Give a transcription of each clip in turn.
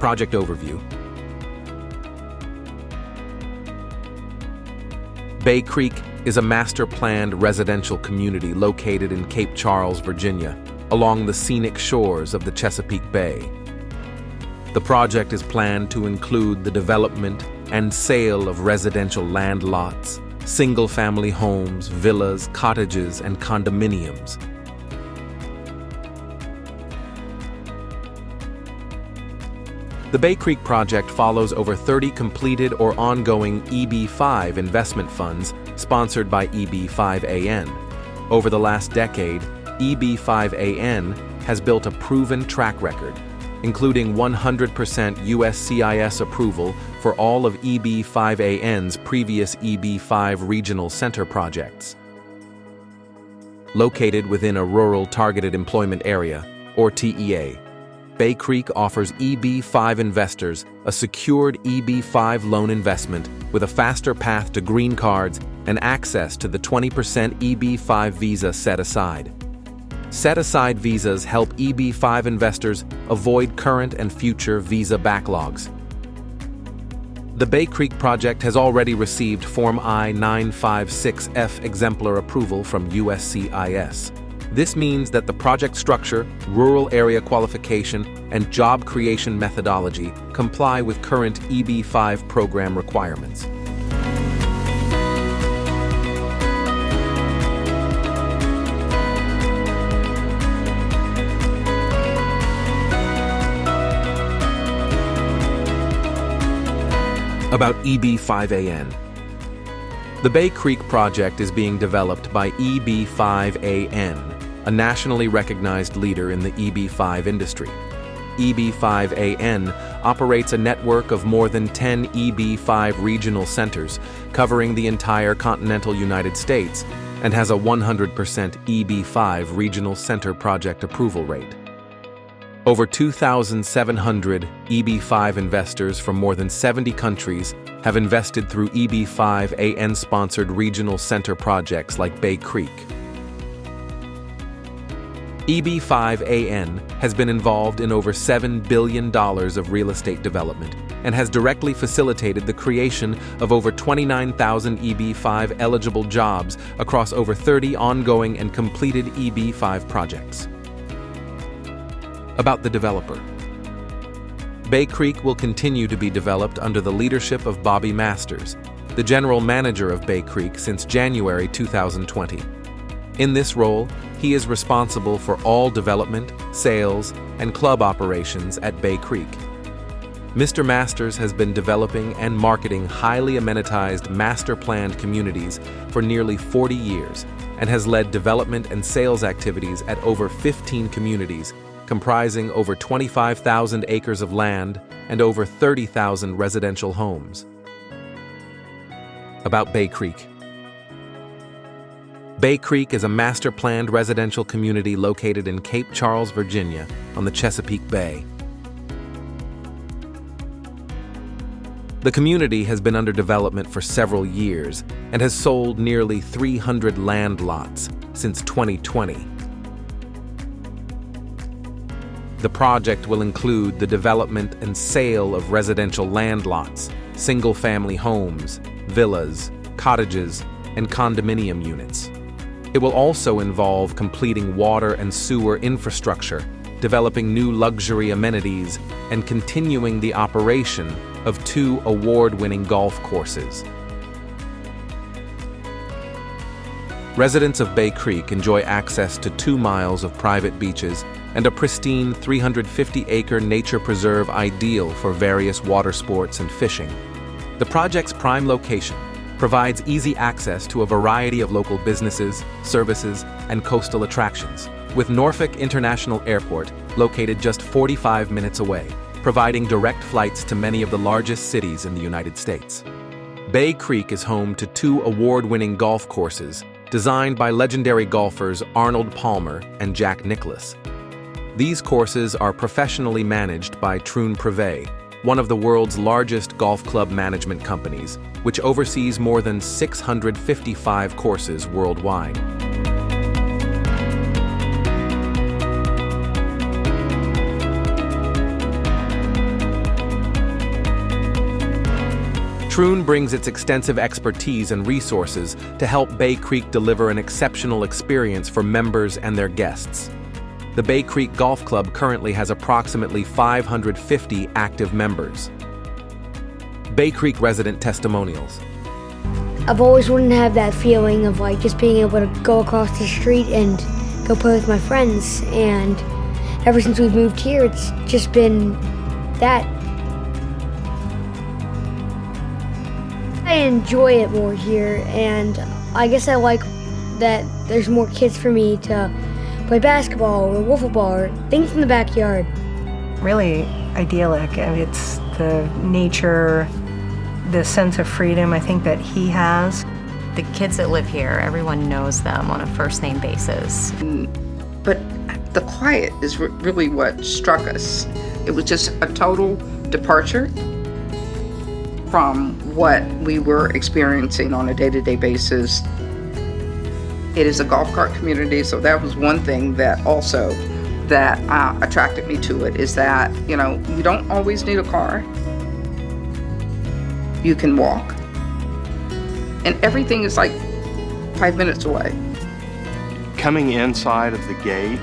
Project overview. Bay Creek is a master-planned residential community located in Cape Charles, Virginia, along the scenic shores of the Chesapeake Bay. The project is planned to include the development and sale of residential land lots, single-family homes, villas, cottages, and condominiums. The Bay Creek project follows over 30 completed or ongoing EB-5 investment funds sponsored by EB-5AN. Over the last decade, EB-5AN has built a proven track record, including 100% USCIS approval for all of EB-5AN's previous EB-5 regional center projects. Located within a rural targeted employment area, or TEA, Bay Creek offers EB-5 investors a secured EB-5 loan investment with a faster path to green cards and access to the 20% EB-5 visa set aside. Set-aside visas help EB-5 investors avoid current and future visa backlogs. The Bay Creek project has already received Form I-956F exemplar approval from USCIS. This means that the project structure, rural area qualification, and job creation methodology comply with current EB-5 program requirements. About EB-5AN. The Bay Creek project is being developed by EB-5AN, a nationally recognized leader in the EB-5 industry. EB-5AN operates a network of more than 10 EB-5 regional centers covering the entire continental United States and has a 100% EB-5 regional center project approval rate. Over 2,700 EB-5 investors from more than 70 countries have invested through EB-5AN-sponsored regional center projects like Bay Creek. EB-5AN has been involved in over $7 billion of real estate development and has directly facilitated the creation of over 29,000 EB-5 eligible jobs across over 30 ongoing and completed EB-5 projects. About the developer. Bay Creek will continue to be developed under the leadership of Bobby Masters, the general manager of Bay Creek since January 2020. In this role, he is responsible for all development, sales, and club operations at Bay Creek. Mr. Masters has been developing and marketing highly amenitized master-planned communities for nearly 40 years and has led development and sales activities at over 15 communities, comprising over 25,000 acres of land and over 30,000 residential homes. About Bay Creek. Bay Creek is a master-planned residential community located in Cape Charles, Virginia, on the Chesapeake Bay. The community has been under development for several years and has sold nearly 300 land lots since 2020. The project will include the development and sale of residential land lots, single-family homes, villas, cottages, and condominium units. It will also involve completing water and sewer infrastructure, developing new luxury amenities, and continuing the operation of 2 award-winning golf courses. Residents of Bay Creek enjoy access to 2 miles of private beaches and a pristine 350-acre nature preserve ideal for various water sports and fishing. The project's prime location provides easy access to a variety of local businesses, services, and coastal attractions, with Norfolk International Airport located just 45 minutes away, providing direct flights to many of the largest cities in the United States. Bay Creek is home to 2 award-winning golf courses designed by legendary golfers Arnold Palmer and Jack Nicklaus. These courses are professionally managed by Troon Privé, one of the world's largest golf club management companies, which oversees more than 655 courses worldwide. Troon brings its extensive expertise and resources to help Bay Creek deliver an exceptional experience for members and their guests. The Bay Creek Golf Club currently has approximately 550 active members. Bay Creek resident testimonials. I've always wanted to have that feeling of like just being able to go across the street and go play with my friends, and ever since we've moved here, it's just been that. I enjoy it more here, and I guess I like that there's more kids for me to play basketball or wiffle ball or things in the backyard. Really idyllic. I mean, it's the nature, the sense of freedom I think that he has. The kids that live here, everyone knows them on a first-name basis. But the quiet is really what struck us. It was just a total departure from what we were experiencing on a day-to-day basis. It is a golf cart community, so that was one thing that also that attracted me to it, is that, you know, you don't always need a car. You can walk. And everything is like 5 minutes away. Coming inside of the gate,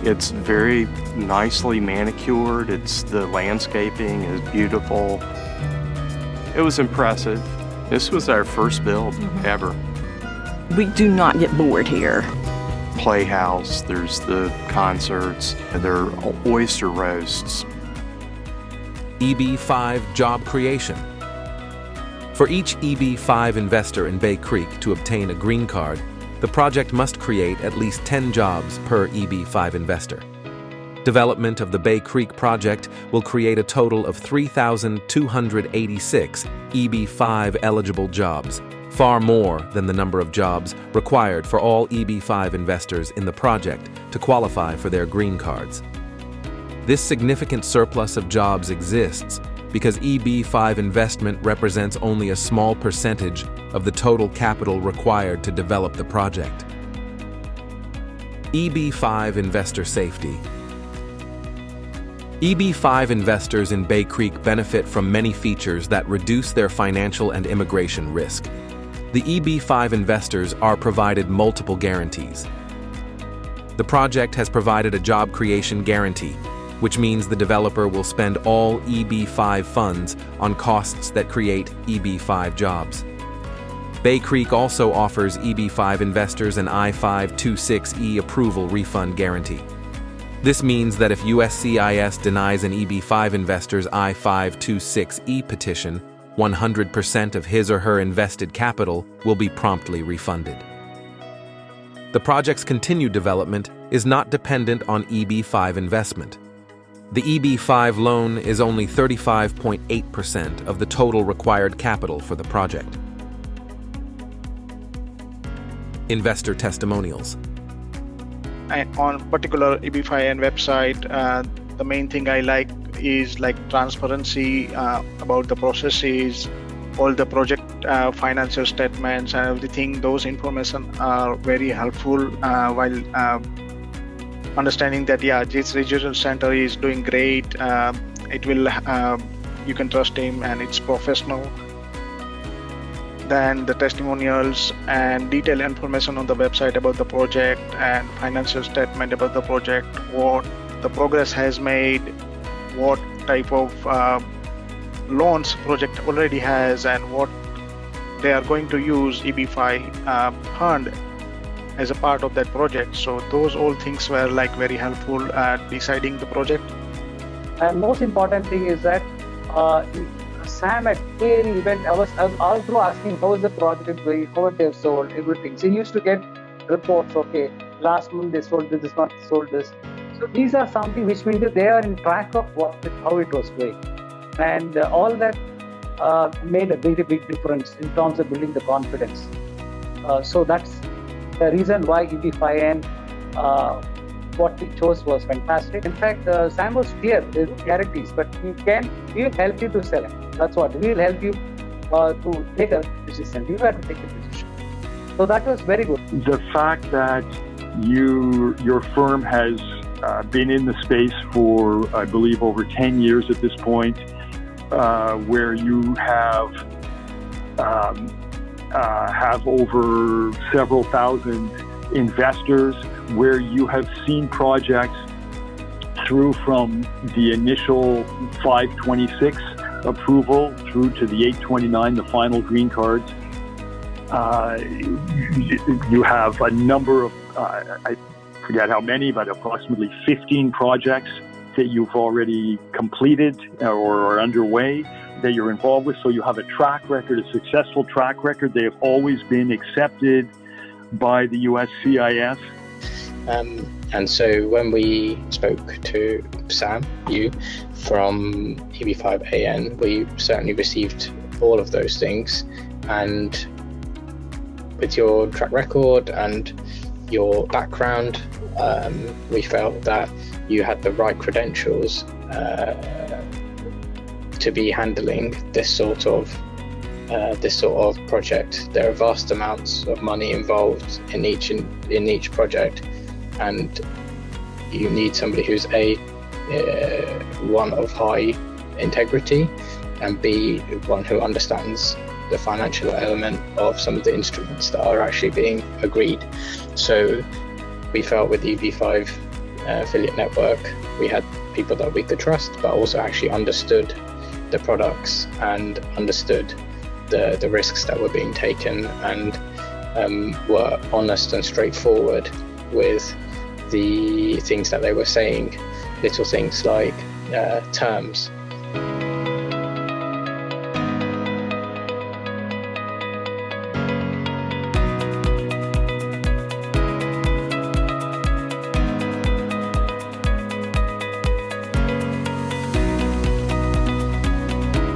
it's very nicely manicured. The landscaping is beautiful. It was impressive. This was our first build ever. We do not get bored here. Playhouse, there's the concerts, there are oyster roasts. EB-5 job creation. For each EB-5 investor in Bay Creek to obtain a green card, the project must create at least 10 jobs per EB-5 investor. Development of the Bay Creek project will create a total of 3,286 EB-5 eligible jobs, far more than the number of jobs required for all EB-5 investors in the project to qualify for their green cards. This significant surplus of jobs exists because EB-5 investment represents only a small percentage of the total capital required to develop the project. EB-5 investor safety. EB-5 investors in Bay Creek benefit from many features that reduce their financial and immigration risk. The EB-5 investors are provided multiple guarantees. The project has provided a job creation guarantee, which means the developer will spend all EB-5 funds on costs that create EB-5 jobs. Bay Creek also offers EB-5 investors an I-526E approval refund guarantee. This means that if USCIS denies an EB-5 investor's I-526E petition, 100% of his or her invested capital will be promptly refunded. The project's continued development is not dependent on EB-5 investment. The EB-5 loan is only 35.8% of the total required capital for the project. Investor testimonials. On particular EB-5 website, the main thing I like is like transparency about the processes, all the project financial statements and everything. Those information are very helpful while understanding that this regional center is doing great. It will you can trust him and it's professional. Then the testimonials and detailed information on the website about the project and financial statement about the project, what the progress has made, what type of loans project already has, and what they are going to use EB-5 fund as a part of that project. So those all things were like very helpful at deciding the project. And most important thing is that Sam at every event, I was all through asking how is the project going, how they have sold, everything. So he used to get reports, okay, last month they sold this month they sold this. So these are something which means that they are in track of how it was going. And all that made a very big difference in terms of building the confidence. So that's the reason why EB-5N, what we chose was fantastic. In fact, Sam was clear, there's no guarantees, but we will help you to sell it. That's what, we will help you to take a decision. You have to take a decision. So that was very good. The fact that your firm has been in the space for, I believe, over 10 years at this point, where you have over several thousand investors, where you have seen projects through from the initial 526 approval through to the 829, the final green cards. You have a number of, I forget how many, but approximately 15 projects that you've already completed or are underway that you're involved with. So you have a track record, a successful track record. They have always been accepted by the USCIS. And so when we spoke to Sam, you from EB-5AN, we certainly received all of those things. And with your track record and your background, we felt that you had the right credentials to be handling this sort of project. There are vast amounts of money involved in each project, and you need somebody who's one of high integrity, and B, one who understands the financial element of some of the instruments that are actually being agreed. So we felt with the EB-5 affiliate network, we had people that we could trust, but also actually understood the products and understood the risks that were being taken, and were honest and straightforward with the things that they were saying, little things like terms.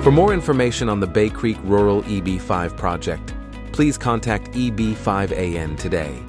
For more information on the Bay Creek Rural EB-5 project, please contact EB-5AN today.